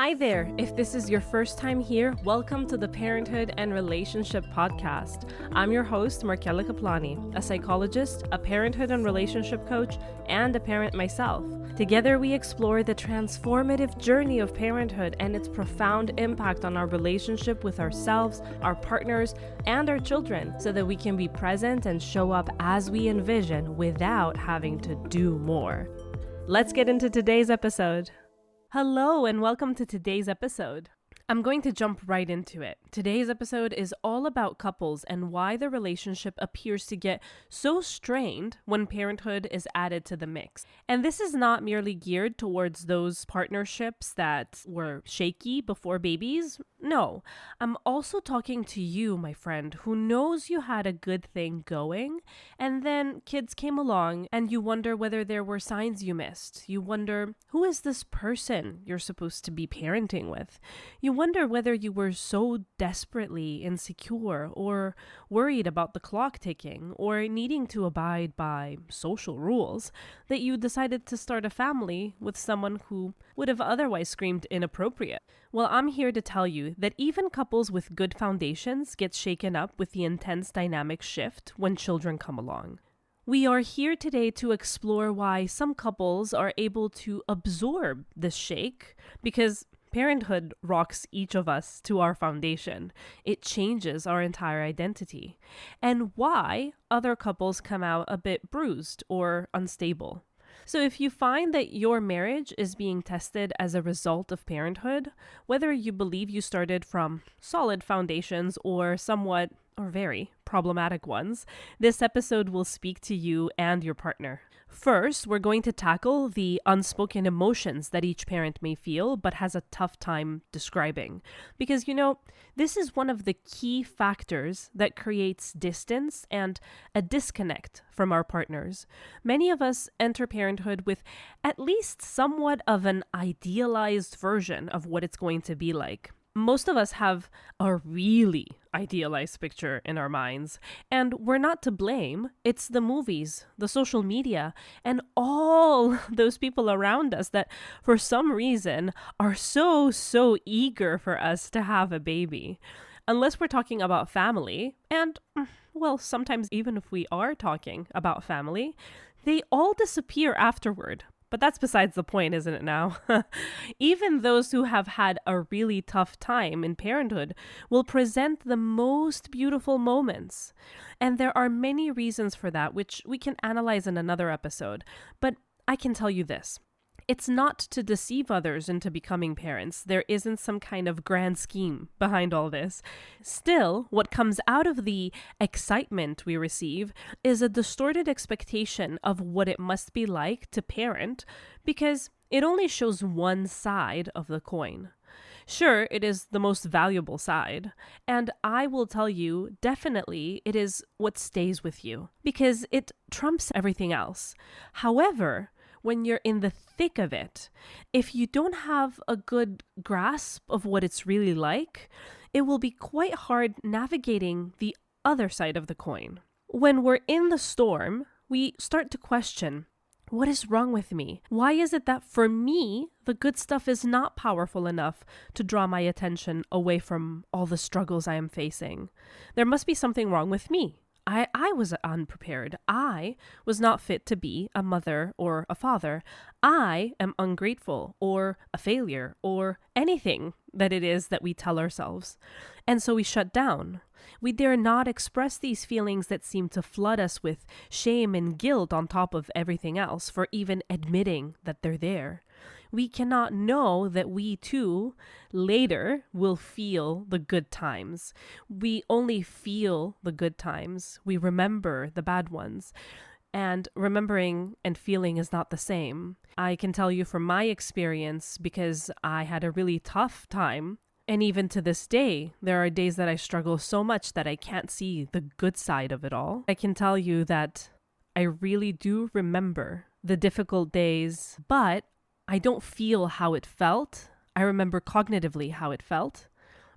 Hi there! If this is your first time here, welcome to the Parenthood and Relationship Podcast. I'm your host, Markella Kaplani, a psychologist, a parenthood and relationship coach, and a parent myself. Together, we explore the transformative journey of parenthood and its profound impact on our relationship with ourselves, our partners, and our children, so that we can be present and show up as we envision without having to do more. Let's get into today's episode. Hello and welcome to today's episode. I'm going to jump right into it. Today's episode is all about couples and why the relationship appears to get so strained when parenthood is added to the mix. And this is not merely geared towards those partnerships that were shaky before babies. No, I'm also talking to you, my friend, who knows you had a good thing going, and then kids came along and you wonder whether there were signs you missed. You wonder, who is this person you're supposed to be parenting with? You wonder whether you were so desperately insecure or worried about the clock ticking or needing to abide by social rules that you decided to start a family with someone who would have otherwise screamed inappropriate. Well, I'm here to tell you that even couples with good foundations get shaken up with the intense dynamic shift when children come along. We are here today to explore why some couples are able to absorb this shake because parenthood rocks each of us to our foundation. It changes our entire identity. And why other couples come out a bit bruised or unstable. So if you find that your marriage is being tested as a result of parenthood, whether you believe you started from solid foundations or somewhat or very problematic ones, this episode will speak to you and your partner. First, we're going to tackle the unspoken emotions that each parent may feel but has a tough time describing. Because, this is one of the key factors that creates distance and a disconnect from our partners. Many of us enter parenthood with at least somewhat of an idealized version of what it's going to be like. Most of us have a really idealized picture in our minds, and we're not to blame. It's the movies, the social media, and all those people around us that for some reason are so eager for us to have a baby. Unless we're talking about family, and well, sometimes even if we are talking about family, they all disappear afterward. But that's besides the point, isn't it now? Even those who have had a really tough time in parenthood will present the most beautiful moments. And there are many reasons for that, which we can analyze in another episode. But I can tell you this. It's not to deceive others into becoming parents. There isn't some kind of grand scheme behind all this. Still, what comes out of the excitement we receive is a distorted expectation of what it must be like to parent because it only shows one side of the coin. Sure, it is the most valuable side, and I will tell you, definitely, it is what stays with you because it trumps everything else. However, when you're in the thick of it, if you don't have a good grasp of what it's really like, it will be quite hard navigating the other side of the coin. When we're in the storm, we start to question, what is wrong with me? Why is it that for me, the good stuff is not powerful enough to draw my attention away from all the struggles I am facing? There must be something wrong with me. I was unprepared. I was not fit to be a mother or a father. I am ungrateful or a failure or anything that it is that we tell ourselves. And so we shut down. We dare not express these feelings that seem to flood us with shame and guilt on top of everything else for even admitting that they're there. We cannot know that we too later will feel the good times. We only feel the good times. We remember the bad ones. And remembering and feeling is not the same. I can tell you from my experience, because I had a really tough time. And even to this day, there are days that I struggle so much that I can't see the good side of it all. I can tell you that I really do remember the difficult days, but I don't feel how it felt. I remember cognitively how it felt,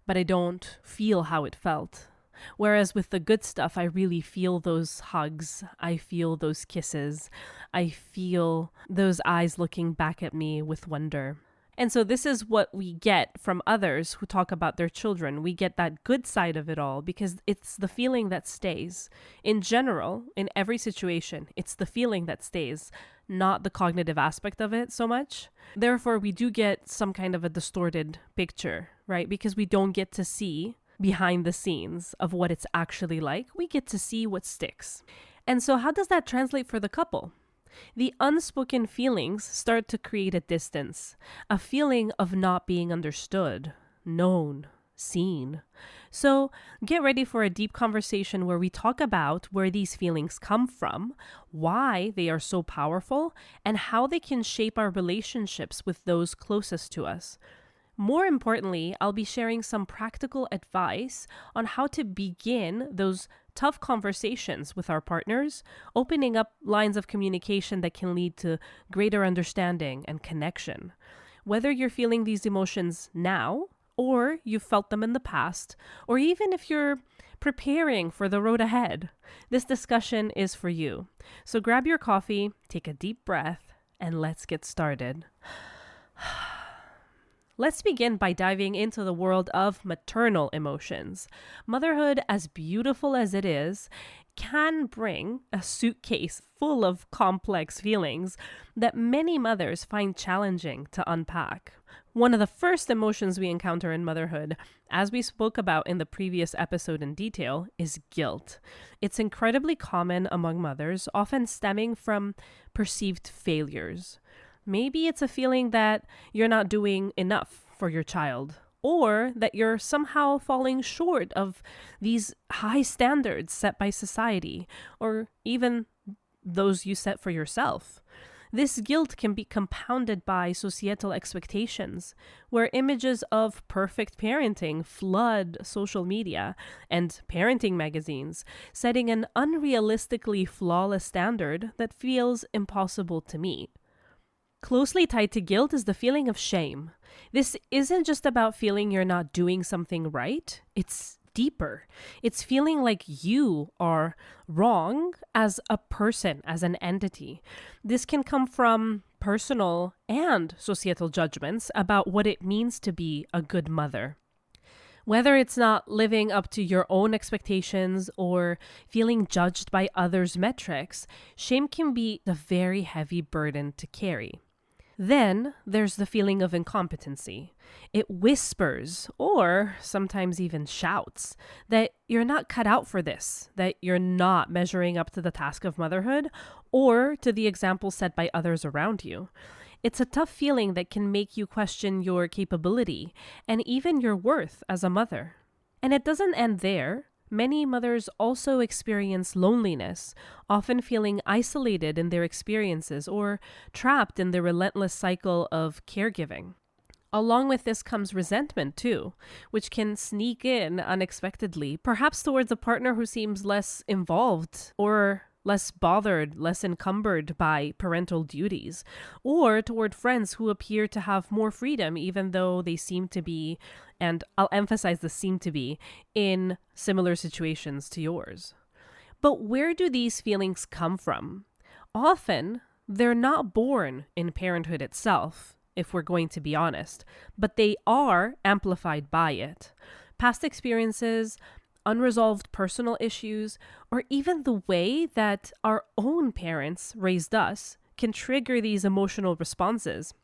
but I don't feel how it felt. Whereas with the good stuff, I really feel those hugs. I feel those kisses. I feel those eyes looking back at me with wonder. And so this is what we get from others who talk about their children. We get that good side of it all because it's the feeling that stays. In general, in every situation, it's the feeling that stays, not the cognitive aspect of it so much. Therefore, we do get some kind of a distorted picture, right? Because we don't get to see behind the scenes of what it's actually like. We get to see what sticks. And so how does that translate for the couple? The unspoken feelings start to create a distance, a feeling of not being understood, known, seen. So get ready for a deep conversation where we talk about where these feelings come from, why they are so powerful, and how they can shape our relationships with those closest to us. More importantly, I'll be sharing some practical advice on how to begin those tough conversations with our partners, opening up lines of communication that can lead to greater understanding and connection. Whether you're feeling these emotions now, or you've felt them in the past, or even if you're preparing for the road ahead, this discussion is for you. So grab your coffee, take a deep breath, and let's get started. Let's begin by diving into the world of maternal emotions. Motherhood, as beautiful as it is, can bring a suitcase full of complex feelings that many mothers find challenging to unpack. One of the first emotions we encounter in motherhood, as we spoke about in the previous episode in detail, is guilt. It's incredibly common among mothers, often stemming from perceived failures. Maybe it's a feeling that you're not doing enough for your child, or that you're somehow falling short of these high standards set by society, or even those you set for yourself. This guilt can be compounded by societal expectations, where images of perfect parenting flood social media and parenting magazines, setting an unrealistically flawless standard that feels impossible to meet. Closely tied to guilt is the feeling of shame. This isn't just about feeling you're not doing something right. It's deeper. It's feeling like you are wrong as a person, as an entity. This can come from personal and societal judgments about what it means to be a good mother. Whether it's not living up to your own expectations or feeling judged by others' metrics, shame can be a very heavy burden to carry. Then there's the feeling of incompetency. It whispers, or sometimes even shouts, that you're not cut out for this, that you're not measuring up to the task of motherhood or to the example set by others around you. It's a tough feeling that can make you question your capability and even your worth as a mother. And it doesn't end there. Many mothers also experience loneliness, often feeling isolated in their experiences or trapped in the relentless cycle of caregiving. Along with this comes resentment too, which can sneak in unexpectedly, perhaps towards a partner who seems less involved or less bothered, less encumbered by parental duties, or toward friends who appear to have more freedom even though they seem to be, and I'll emphasize the seem to be, in similar situations to yours. But where do these feelings come from? Often, they're not born in parenthood itself, if we're going to be honest, but they are amplified by it. Past experiences, unresolved personal issues, or even the way that our own parents raised us can trigger these emotional responses.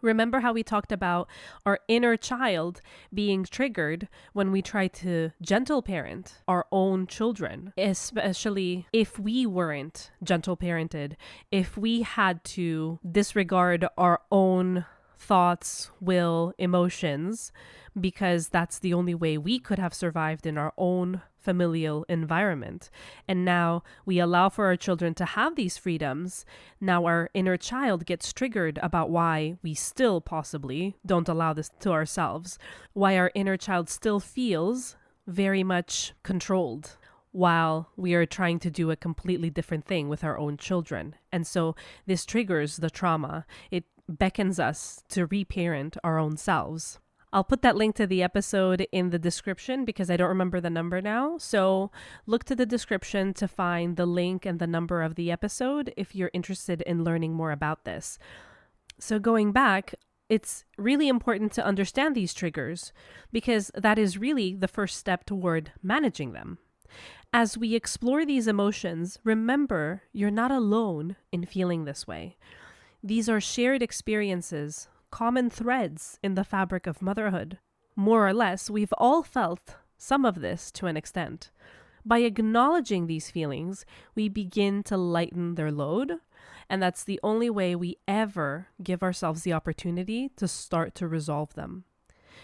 Remember how we talked about our inner child being triggered when we try to gentle parent our own children, especially if we weren't gentle parented, if we had to disregard our own thoughts, will, emotions, because that's the only way we could have survived in our own familial environment. And now we allow for our children to have these freedoms. Now our inner child gets triggered about why we still possibly don't allow this to ourselves, why our inner child still feels very much controlled while we are trying to do a completely different thing with our own children. And so this triggers the trauma. It beckons us to reparent our own selves. I'll put that link to the episode in the description because I don't remember the number now. So look to the description to find the link and the number of the episode if you're interested in learning more about this. So going back, it's really important to understand these triggers because that is really the first step toward managing them. As we explore these emotions, remember you're not alone in feeling this way. These are shared experiences, common threads in the fabric of motherhood. More or less, we've all felt some of this to an extent. By acknowledging these feelings, we begin to lighten their load, and that's the only way we ever give ourselves the opportunity to start to resolve them.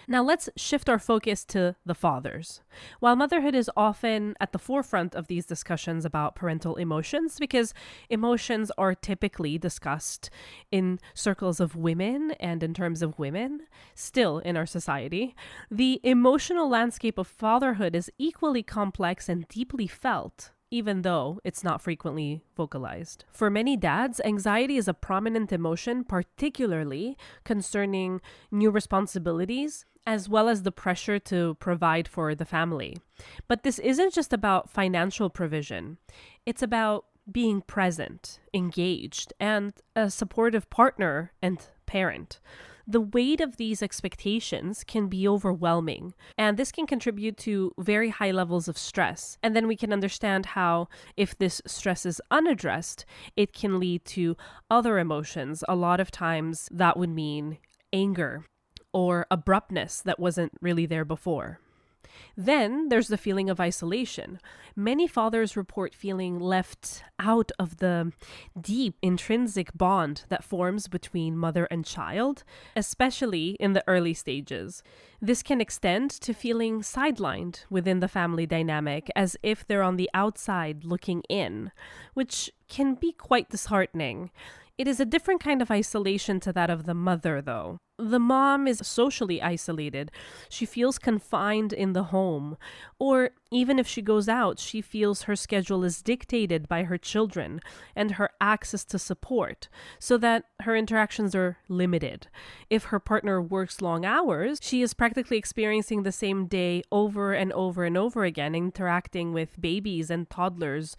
Now let's shift our focus to the fathers. While motherhood is often at the forefront of these discussions about parental emotions, because emotions are typically discussed in circles of women and in terms of women, still in our society, the emotional landscape of fatherhood is equally complex and deeply felt, even though it's not frequently vocalized. For many dads, anxiety is a prominent emotion, particularly concerning new responsibilities, as well as the pressure to provide for the family. But this isn't just about financial provision. It's about being present, engaged, and a supportive partner and parent. The weight of these expectations can be overwhelming, and this can contribute to very high levels of stress. And then we can understand how, if this stress is unaddressed, it can lead to other emotions. A lot of times that would mean anger or abruptness that wasn't really there before. Then there's the feeling of isolation. Many fathers report feeling left out of the deep intrinsic bond that forms between mother and child, especially in the early stages. This can extend to feeling sidelined within the family dynamic, as if they're on the outside looking in, which can be quite disheartening. It is a different kind of isolation to that of the mother, though. The mom is socially isolated. She feels confined in the home. Or even if she goes out, she feels her schedule is dictated by her children and her access to support, so that her interactions are limited. If her partner works long hours, she is practically experiencing the same day over and over and over again, interacting with babies and toddlers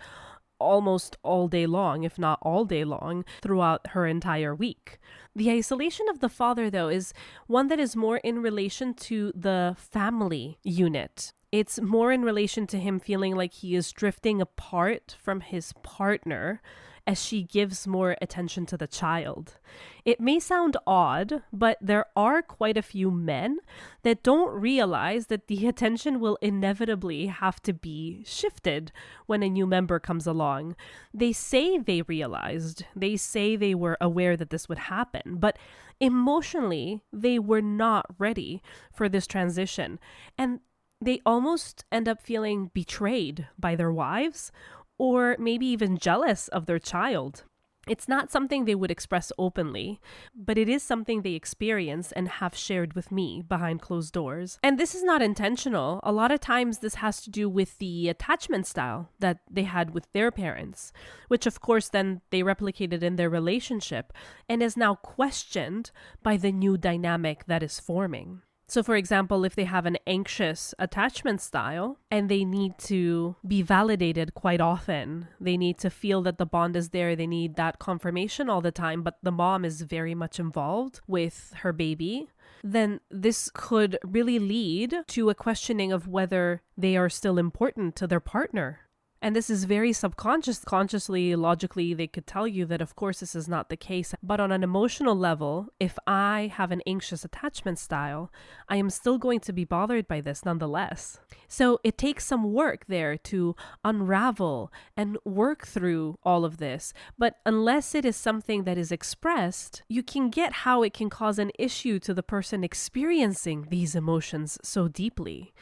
almost all day long, if not all day long, throughout her entire week. The isolation of the father, though, is one that is more in relation to the family unit. It's more in relation to him feeling like he is drifting apart from his partner as she gives more attention to the child. It may sound odd, but there are quite a few men that don't realize that the attention will inevitably have to be shifted when a new member comes along. They say they realized, they say they were aware that this would happen, but emotionally, they were not ready for this transition. And they almost end up feeling betrayed by their wives, or maybe even jealous of their child. It's not something they would express openly, but it is something they experience and have shared with me behind closed doors. And this is not intentional. A lot of times this has to do with the attachment style that they had with their parents, which of course then they replicated in their relationship and is now questioned by the new dynamic that is forming. So for example, if they have an anxious attachment style and they need to be validated quite often, they need to feel that the bond is there, they need that confirmation all the time, but the mom is very much involved with her baby, then this could really lead to a questioning of whether they are still important to their partner. And this is very subconscious. Consciously, logically, they could tell you that, of course, this is not the case. But on an emotional level, if I have an anxious attachment style, I am still going to be bothered by this nonetheless. So it takes some work there to unravel and work through all of this. But unless it is something that is expressed, you can get how it can cause an issue to the person experiencing these emotions so deeply.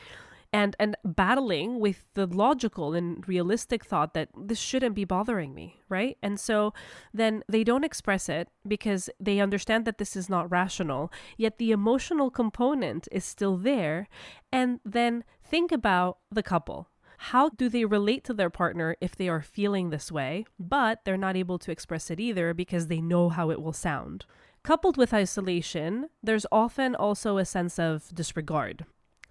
And battling with the logical and realistic thought that this shouldn't be bothering me, right? And so then they don't express it because they understand that this is not rational, yet the emotional component is still there. And then think about the couple. How do they relate to their partner if they are feeling this way, but they're not able to express it either because they know how it will sound? Coupled with isolation, there's often also a sense of disregard,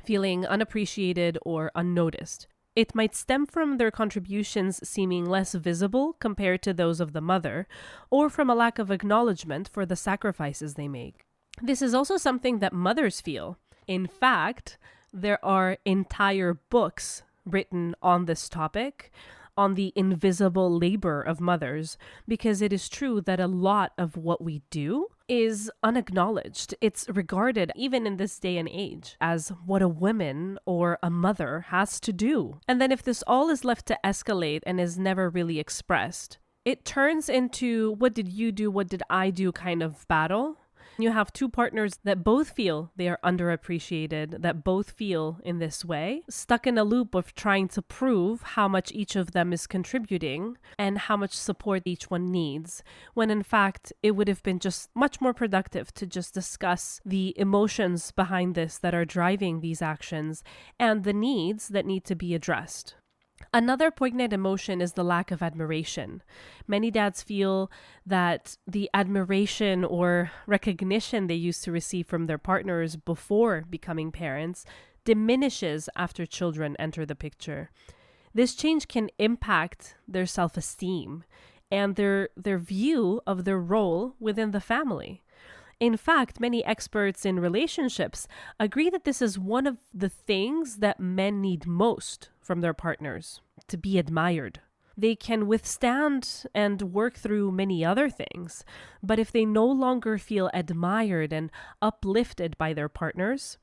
feeling unappreciated or unnoticed. It might stem from their contributions seeming less visible compared to those of the mother, or from a lack of acknowledgement for the sacrifices they make. This is also something that mothers feel. In fact, there are entire books written on this topic, on the invisible labor of mothers, because it is true that a lot of what we do is unacknowledged. It's regarded, even in this day and age, as what a woman or a mother has to do. And then if this all is left to escalate and is never really expressed, it turns into what did you do, what did I do kind of battle. You have two partners that both feel they are underappreciated, that both feel in this way, stuck in a loop of trying to prove how much each of them is contributing and how much support each one needs, when in fact it would have been just much more productive to just discuss the emotions behind this that are driving these actions and the needs that need to be addressed. Another poignant emotion is the lack of admiration. Many dads feel that the admiration or recognition they used to receive from their partners before becoming parents diminishes after children enter the picture. This change can impact their self-esteem and their view of their role within the family. In fact, many experts in relationships agree that this is one of the things that men need most from their partners, to be admired. They can withstand and work through many other things, but if they no longer feel admired and uplifted by their partners,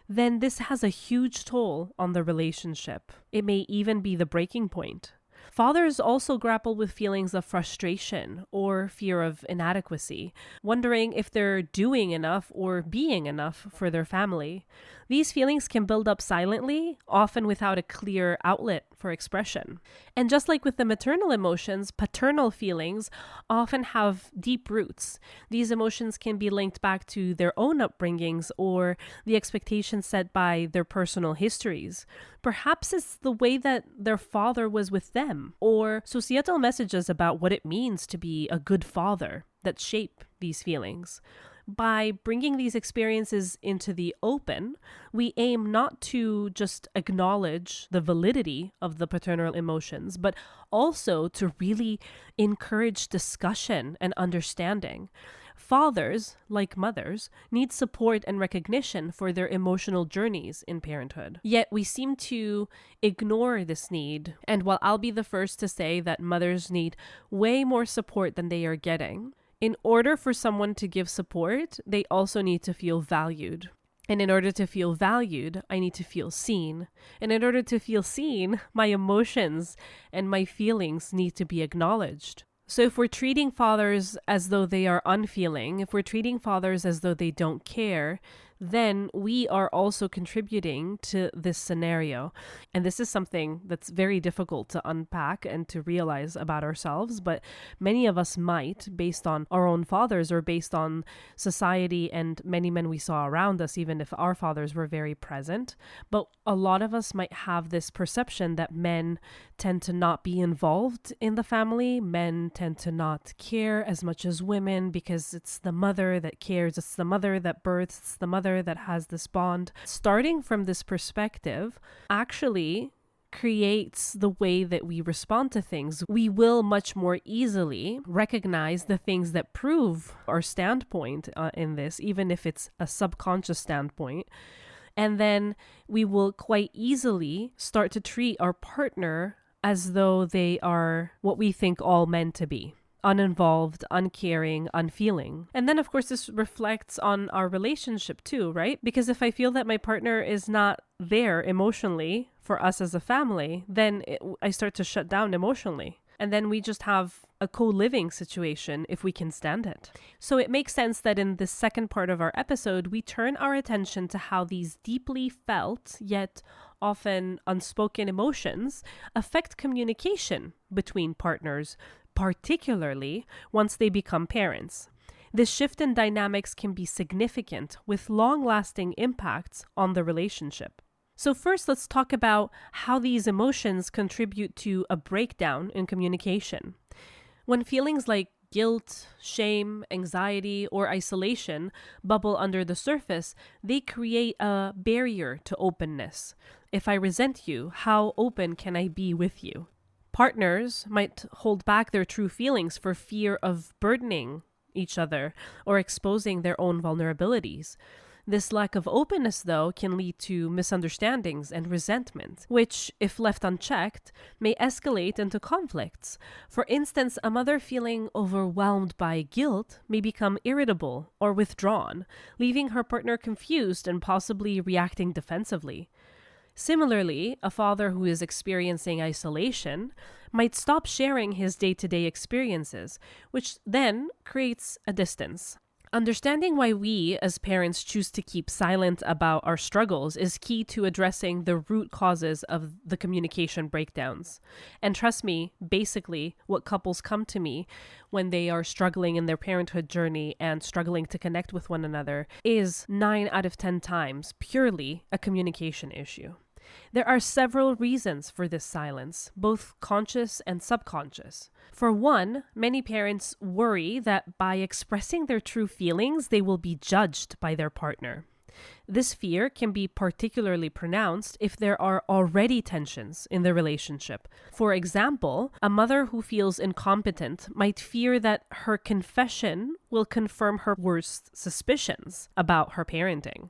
then this has a huge toll on the relationship. It may even be the breaking point. Fathers also grapple with feelings of frustration or fear of inadequacy, wondering if they're doing enough or being enough for their family. These feelings can build up silently, often without a clear outlet for expression. And just like with the maternal emotions, paternal feelings often have deep roots. These emotions can be linked back to their own upbringings or the expectations set by their personal histories. Perhaps it's the way that their father was with them, or societal messages about what it means to be a good father that shape these feelings. By bringing these experiences into the open, we aim not to just acknowledge the validity of the paternal emotions, but also to really encourage discussion and understanding. Fathers, like mothers, need support and recognition for their emotional journeys in parenthood. Yet we seem to ignore this need. And while I'll be the first to say that mothers need way more support than they are getting, in order for someone to give support, they also need to feel valued. And in order to feel valued, I need to feel seen. And in order to feel seen, my emotions and my feelings need to be acknowledged. So if we're treating fathers as though they are unfeeling, if we're treating fathers as though they don't care, then we are also contributing to this scenario. And this is something that's very difficult to unpack and to realize about ourselves, but many of us might, based on our own fathers or based on society and many men we saw around us, even if our fathers were very present. But a lot of us might have this perception that men tend to not be involved in the family. Men tend to not care as much as women because it's the mother that cares. It's the mother that births. It's the mother that has this bond. Starting from this perspective actually creates the way that we respond to things. We will much more easily recognize the things that prove our standpoint in this, even if it's a subconscious standpoint. And then we will quite easily start to treat our partner as though they are what we think all men to be. Uninvolved, uncaring, unfeeling. And then, of course, this reflects on our relationship too, right? Because if I feel that my partner is not there emotionally for us as a family, then I start to shut down emotionally. And then we just have a co-living situation if we can stand it. So it makes sense that in the second part of our episode, we turn our attention to how these deeply felt, yet often unspoken emotions affect communication between partners, particularly once they become parents. This shift in dynamics can be significant with long-lasting impacts on the relationship. So first, let's talk about how these emotions contribute to a breakdown in communication. When feelings like guilt, shame, anxiety, or isolation bubble under the surface, they create a barrier to openness. If I resent you, how open can I be with you? Partners might hold back their true feelings for fear of burdening each other or exposing their own vulnerabilities. This lack of openness, though, can lead to misunderstandings and resentment, which, if left unchecked, may escalate into conflicts. For instance, a mother feeling overwhelmed by guilt may become irritable or withdrawn, leaving her partner confused and possibly reacting defensively. Similarly, a father who is experiencing isolation might stop sharing his day-to-day experiences, which then creates a distance. Understanding why we, as parents, choose to keep silent about our struggles is key to addressing the root causes of the communication breakdowns. And trust me, basically, what couples come to me when they are struggling in their parenthood journey and struggling to connect with one another is 9 out of 10 times purely a communication issue. There are several reasons for this silence, both conscious and subconscious. For one, many parents worry that by expressing their true feelings, they will be judged by their partner. This fear can be particularly pronounced if there are already tensions in the relationship. For example, a mother who feels incompetent might fear that her confession will confirm her worst suspicions about her parenting.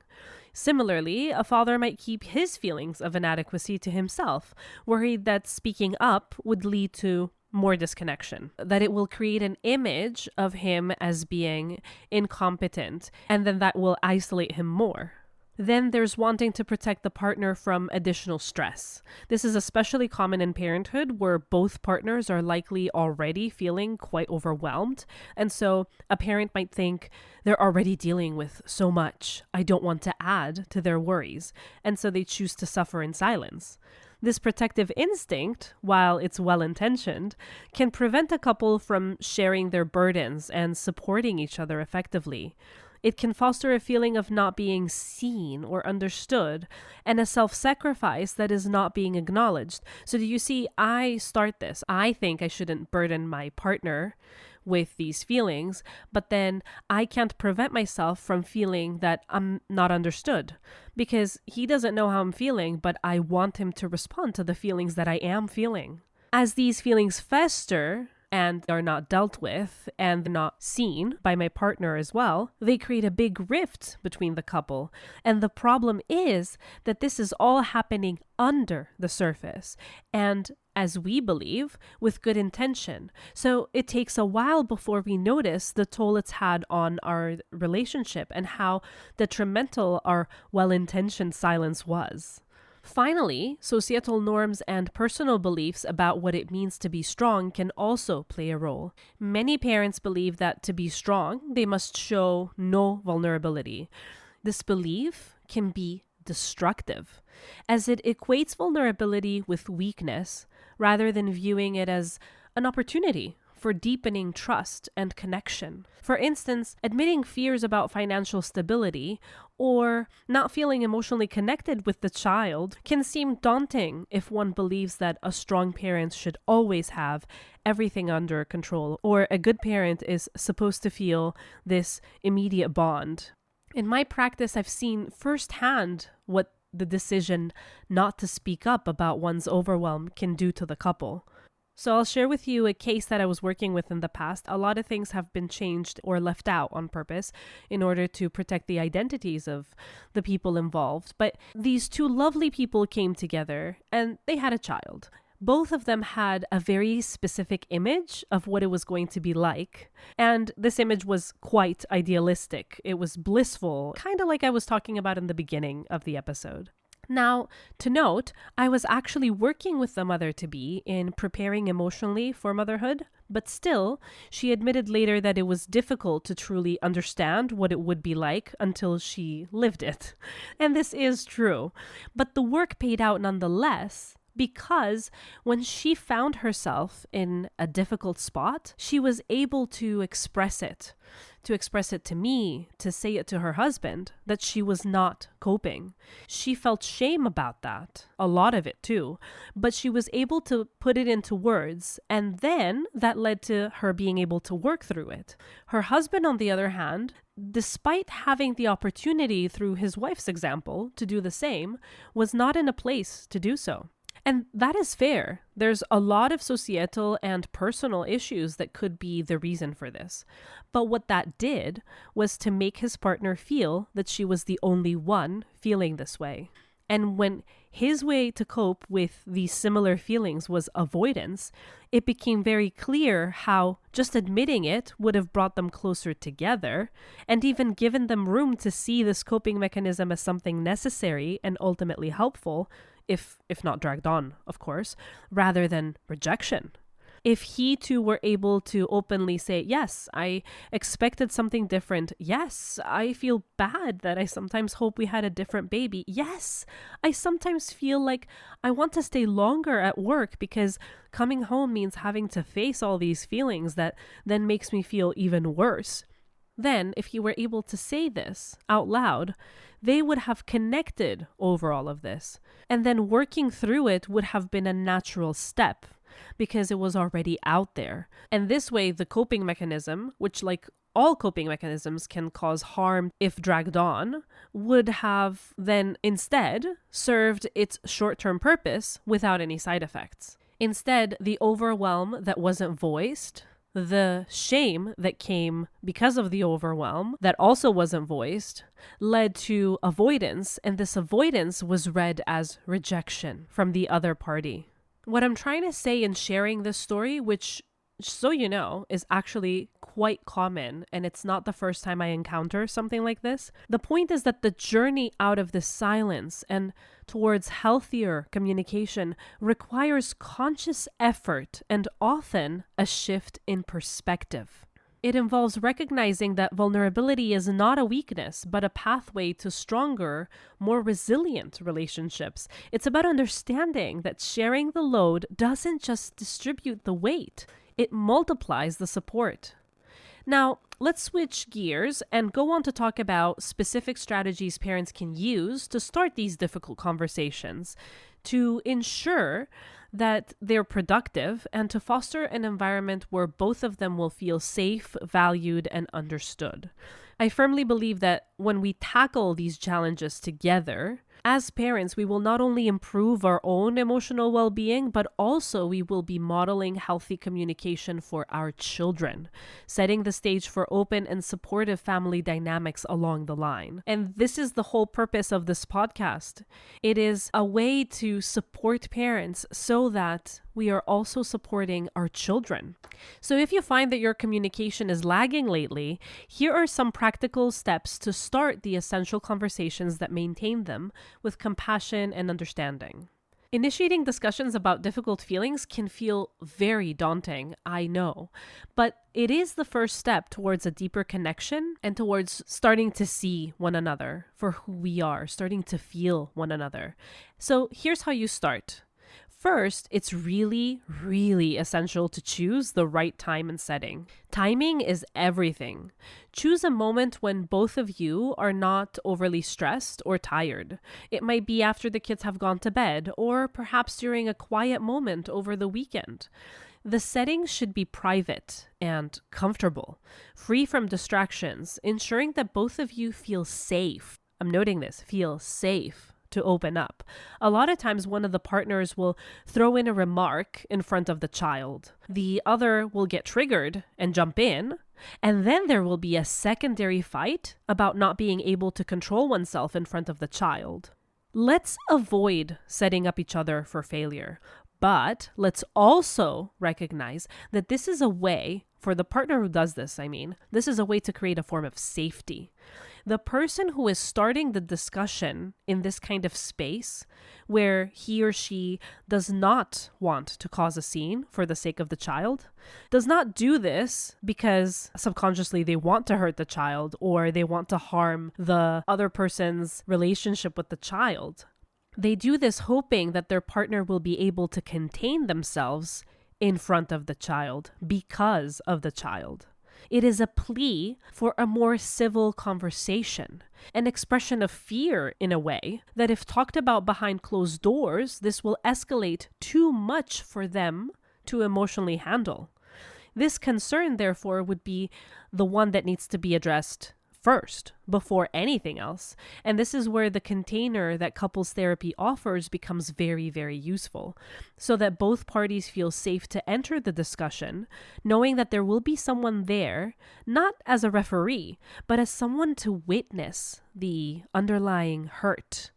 Similarly, a father might keep his feelings of inadequacy to himself, worried that speaking up would lead to more disconnection, that it will create an image of him as being incompetent, and then that will isolate him more. Then there's wanting to protect the partner from additional stress. This is especially common in parenthood, where both partners are likely already feeling quite overwhelmed. And so a parent might think they're already dealing with so much. I don't want to add to their worries. And so they choose to suffer in silence. This protective instinct, while it's well-intentioned, can prevent a couple from sharing their burdens and supporting each other effectively. It can foster a feeling of not being seen or understood and a self-sacrifice that is not being acknowledged. So do you see, I start this. I think I shouldn't burden my partner with these feelings, but then I can't prevent myself from feeling that I'm not understood because he doesn't know how I'm feeling, but I want him to respond to the feelings that I am feeling. As these feelings fester, and are not dealt with and not seen by my partner as well, they create a big rift between the couple. And the problem is that this is all happening under the surface and, as we believe, with good intention. So it takes a while before we notice the toll it's had on our relationship and how detrimental our well-intentioned silence was. Finally, societal norms and personal beliefs about what it means to be strong can also play a role. Many parents believe that to be strong, they must show no vulnerability. This belief can be destructive, as it equates vulnerability with weakness rather than viewing it as an opportunity for deepening trust and connection. For instance, admitting fears about financial stability or not feeling emotionally connected with the child can seem daunting if one believes that a strong parent should always have everything under control, or a good parent is supposed to feel this immediate bond. In my practice, I've seen firsthand what the decision not to speak up about one's overwhelm can do to the couple. So I'll share with you a case that I was working with in the past. A lot of things have been changed or left out on purpose in order to protect the identities of the people involved. But these two lovely people came together and they had a child. Both of them had a very specific image of what it was going to be like. And this image was quite idealistic. It was blissful, kind of like I was talking about in the beginning of the episode. Now, to note, I was actually working with the mother-to-be in preparing emotionally for motherhood, but still, she admitted later that it was difficult to truly understand what it would be like until she lived it. And this is true. But the work paid out nonetheless, because when she found herself in a difficult spot, she was able to express it to me, to say it to her husband, that she was not coping. She felt shame about that, a lot of it too, but she was able to put it into words, and then that led to her being able to work through it. Her husband, on the other hand, despite having the opportunity through his wife's example to do the same, was not in a place to do so. And that is fair. There's a lot of societal and personal issues that could be the reason for this. But what that did was to make his partner feel that she was the only one feeling this way. And when his way to cope with these similar feelings was avoidance, it became very clear how just admitting it would have brought them closer together and even given them room to see this coping mechanism as something necessary and ultimately helpful, if not dragged on, of course, rather than rejection. If he too were able to openly say, yes, I expected something different. Yes, I feel bad that I sometimes hope we had a different baby. Yes, I sometimes feel like I want to stay longer at work because coming home means having to face all these feelings that then makes me feel even worse. Then, if he were able to say this out loud, they would have connected over all of this. And then working through it would have been a natural step, because it was already out there. And this way, the coping mechanism, which like all coping mechanisms can cause harm if dragged on, would have then instead served its short-term purpose without any side effects. Instead, the overwhelm that wasn't voiced, the shame that came because of the overwhelm that also wasn't voiced, led to avoidance, and this avoidance was read as rejection from the other party. What I'm trying to say in sharing this story, which, so you know, is actually quite common, and it's not the first time I encounter something like this. The point is that the journey out of this silence and towards healthier communication requires conscious effort and often a shift in perspective. It involves recognizing that vulnerability is not a weakness, but a pathway to stronger, more resilient relationships. It's about understanding that sharing the load doesn't just distribute the weight, it multiplies the support. Now, let's switch gears and go on to talk about specific strategies parents can use to start these difficult conversations to ensure that they're productive and to foster an environment where both of them will feel safe, valued, and understood. I firmly believe that when we tackle these challenges together, as parents, we will not only improve our own emotional well-being, but also we will be modeling healthy communication for our children, setting the stage for open and supportive family dynamics along the line. And this is the whole purpose of this podcast. It is a way to support parents so that we are also supporting our children. So if you find that your communication is lagging lately, here are some practical steps to start the essential conversations that maintain them with compassion and understanding. Initiating discussions about difficult feelings can feel very daunting, I know, but it is the first step towards a deeper connection and towards starting to see one another for who we are, starting to feel one another. So here's how you start. First, it's really, really essential to choose the right time and setting. Timing is everything. Choose a moment when both of you are not overly stressed or tired. It might be after the kids have gone to bed, or perhaps during a quiet moment over the weekend. The setting should be private and comfortable, free from distractions, ensuring that both of you feel safe. I'm noting this, feel safe to open up. A lot of times one of the partners will throw in a remark in front of the child. The other will get triggered and jump in, and then there will be a secondary fight about not being able to control oneself in front of the child. Let's avoid setting up each other for failure, but let's also recognize that this is a way, for the partner who does this, this is a way to create a form of safety. The person who is starting the discussion in this kind of space where he or she does not want to cause a scene for the sake of the child, does not do this because subconsciously they want to hurt the child or they want to harm the other person's relationship with the child. They do this hoping that their partner will be able to contain themselves in front of the child because of the child. It is a plea for a more civil conversation, an expression of fear in a way that if talked about behind closed doors, this will escalate too much for them to emotionally handle. This concern, therefore, would be the one that needs to be addressed first before anything else. And this is where the container that couples therapy offers becomes very, very useful, so that both parties feel safe to enter the discussion, knowing that there will be someone there, not as a referee, but as someone to witness the underlying hurt,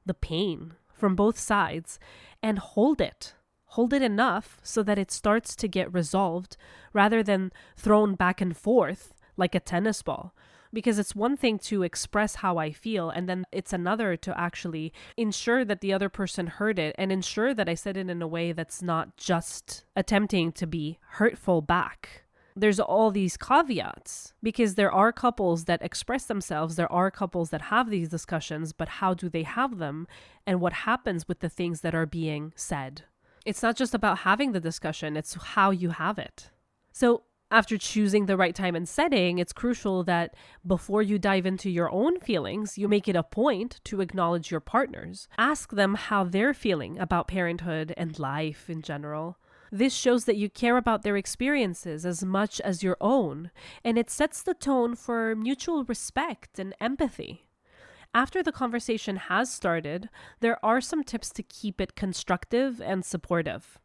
the pain from both sides, and hold it. Hold it enough so that it starts to get resolved rather than thrown back and forth like a tennis ball. Because it's one thing to express how I feel, and then it's another to actually ensure that the other person heard it and ensure that I said it in a way that's not just attempting to be hurtful back. There's all these caveats because there are couples that express themselves, there are couples that have these discussions, but how do they have them and what happens with the things that are being said? It's not just about having the discussion, it's how you have it. So after choosing the right time and setting, it's crucial that before you dive into your own feelings, you make it a point to acknowledge your partners. Ask them how they're feeling about parenthood and life in general. This shows that you care about their experiences as much as your own, and it sets the tone for mutual respect and empathy. After the conversation has started, there are some tips to keep it constructive and supportive.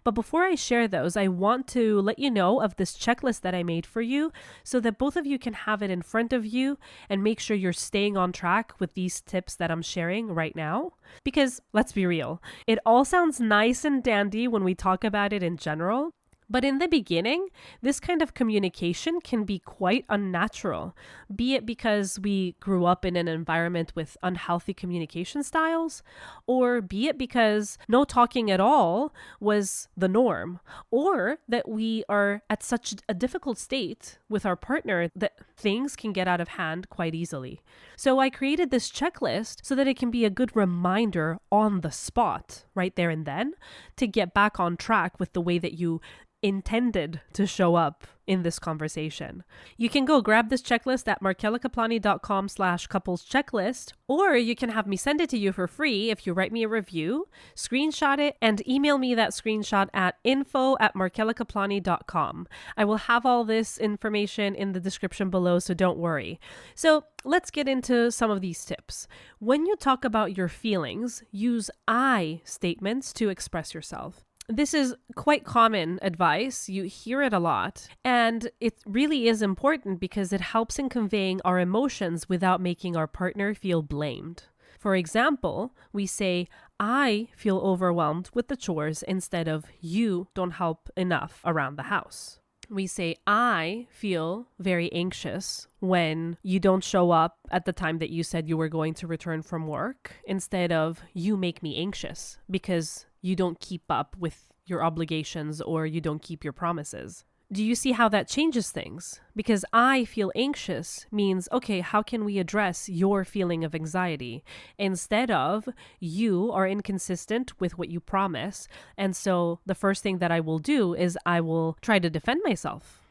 But before I share those, I want to let you know of this checklist that I made for you so that both of you can have it in front of you and make sure you're staying on track with these tips that I'm sharing right now. Because let's be real, it all sounds nice and dandy when we talk about it in general. But in the beginning, this kind of communication can be quite unnatural, be it because we grew up in an environment with unhealthy communication styles, or be it because no talking at all was the norm, or that we are at such a difficult state with our partner that things can get out of hand quite easily. So I created this checklist so that it can be a good reminder on the spot, right there and then, to get back on track with the way that you intended to show up in this conversation. You can go grab this checklist at markelakaplani.com/couples checklist, or you can have me send it to you for free if you write me a review, screenshot it, and email me that screenshot at info@markelakaplani.com. I will have all this information in the description below, so don't worry. So let's get into some of these tips. When you talk about your feelings, use I statements to express yourself. This is quite common advice. You hear it a lot. And it really is important because it helps in conveying our emotions without making our partner feel blamed. For example, we say, I feel overwhelmed with the chores instead of you don't help enough around the house. We say, I feel very anxious when you don't show up at the time that you said you were going to return from work, instead of you make me anxious because you don't keep up with your obligations or you don't keep your promises. Do you see how that changes things? Because I feel anxious means, okay, how can we address your feeling of anxiety? Instead of you are inconsistent with what you promise. And so the first thing that I will do is I will try to defend myself.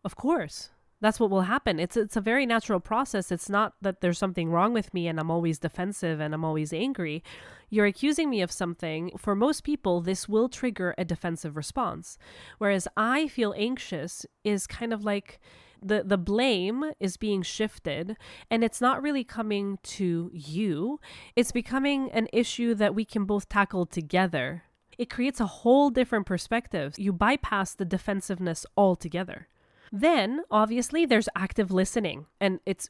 Of course. That's what will happen. It's a very natural process. It's not that there's something wrong with me and I'm always defensive and I'm always angry. You're accusing me of something. For most people, this will trigger a defensive response. Whereas I feel anxious is kind of like the blame is being shifted and it's not really coming to you. It's becoming an issue that we can both tackle together. It creates a whole different perspective. You bypass the defensiveness altogether. Then, obviously, there's active listening, and it's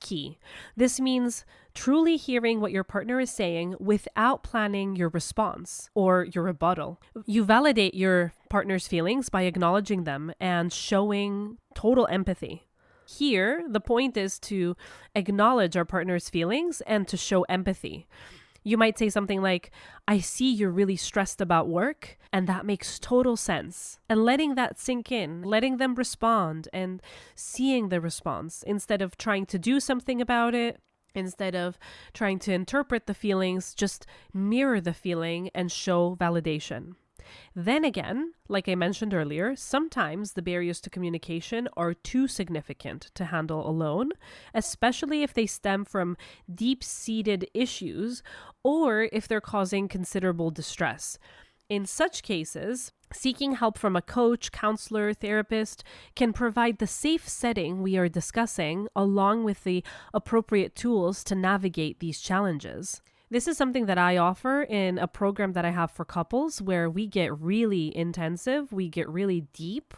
key. This means truly hearing what your partner is saying without planning your response or your rebuttal. You validate your partner's feelings by acknowledging them and showing total empathy. Here, the point is to acknowledge our partner's feelings and to show empathy. You might say something like, I see you're really stressed about work, and that makes total sense. And letting that sink in, letting them respond and seeing the response instead of trying to do something about it, instead of trying to interpret the feelings, just mirror the feeling and show validation. Then again, like I mentioned earlier, sometimes the barriers to communication are too significant to handle alone, especially if they stem from deep-seated issues or if they're causing considerable distress. In such cases, seeking help from a coach, counselor, therapist can provide the safe setting we are discussing, along with the appropriate tools to navigate these challenges. This is something that I offer in a program that I have for couples where we get really intensive, we get really deep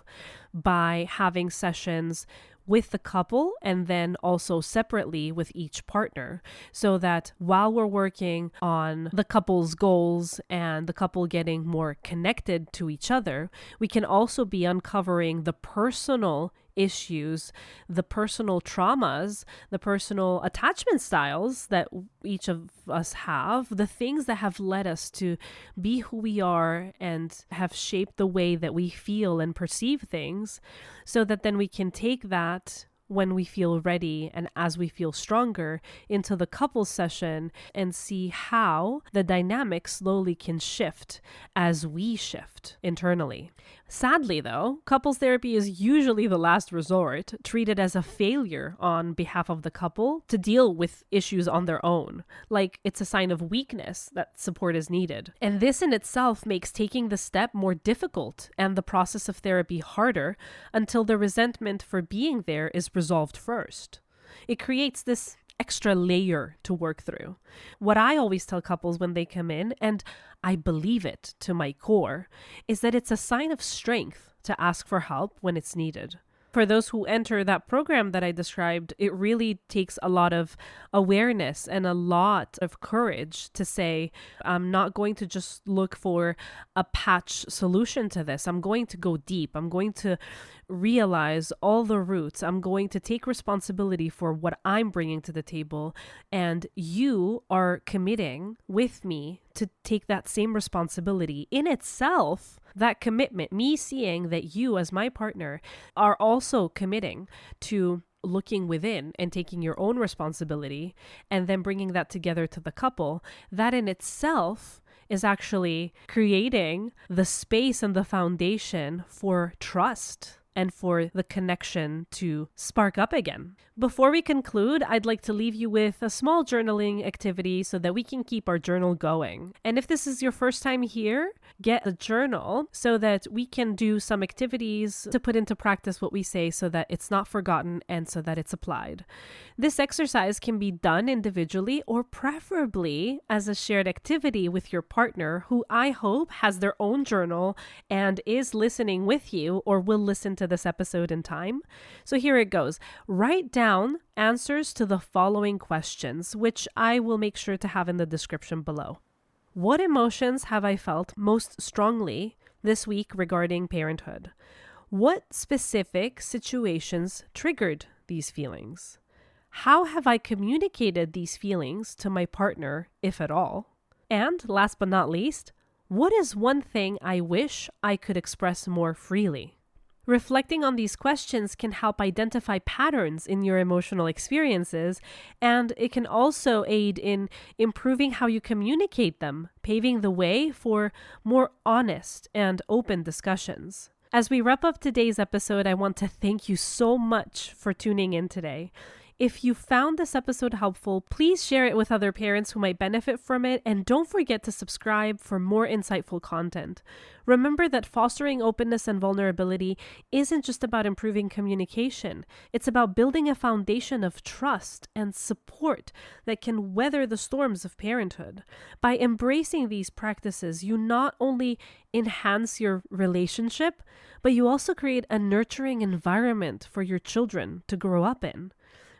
by having sessions with the couple and then also separately with each partner, so that while we're working on the couple's goals and the couple getting more connected to each other, we can also be uncovering the personal issues, the personal traumas, the personal attachment styles that each of us have, the things that have led us to be who we are and have shaped the way that we feel and perceive things, so that then we can take that when we feel ready and as we feel stronger into the couple session and see how the dynamic slowly can shift as we shift internally. Sadly, though, couples therapy is usually the last resort, treated as a failure on behalf of the couple to deal with issues on their own, like it's a sign of weakness that support is needed. And this in itself makes taking the step more difficult and the process of therapy harder until the resentment for being there is resolved first. It creates this extra layer to work through. What I always tell couples when they come in, and I believe it to my core, is that it's a sign of strength to ask for help when it's needed. For those who enter that program that I described, it really takes a lot of awareness and a lot of courage to say, I'm not going to just look for a patch solution to this. I'm going to go deep. I'm going to realize all the roots. I'm going to take responsibility for what I'm bringing to the table. And you are committing with me to take that same responsibility. In itself, that commitment, me seeing that you as my partner are also committing to looking within and taking your own responsibility and then bringing that together to the couple, that in itself is actually creating the space and the foundation for trust and for the connection to spark up again. Before we conclude, I'd like to leave you with a small journaling activity so that we can keep our journal going. And if this is your first time here, get a journal so that we can do some activities to put into practice what we say so that it's not forgotten and so that it's applied. This exercise can be done individually or preferably as a shared activity with your partner, who I hope has their own journal and is listening with you or will listen to this episode in time. So here it goes. Write down answers to the following questions, which I will make sure to have in the description below. What emotions have I felt most strongly this week regarding parenthood? What specific situations triggered these feelings? How have I communicated these feelings to my partner, if at all? And last but not least, what is one thing I wish I could express more freely? Reflecting on these questions can help identify patterns in your emotional experiences, and it can also aid in improving how you communicate them, paving the way for more honest and open discussions. As we wrap up today's episode, I want to thank you so much for tuning in today. If you found this episode helpful, please share it with other parents who might benefit from it, and don't forget to subscribe for more insightful content. Remember that fostering openness and vulnerability isn't just about improving communication. It's about building a foundation of trust and support that can weather the storms of parenthood. By embracing these practices, you not only enhance your relationship, but you also create a nurturing environment for your children to grow up in,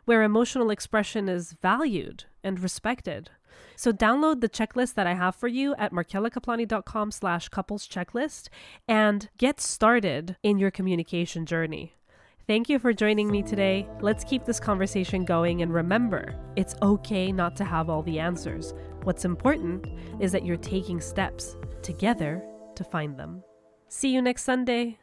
where emotional expression is valued and respected. So download the checklist that I have for you at markelakaplani.com/couples-checklist and get started in your communication journey. Thank you for joining me today. Let's keep this conversation going, and remember, it's okay not to have all the answers. What's important is that you're taking steps together to find them. See you next Sunday.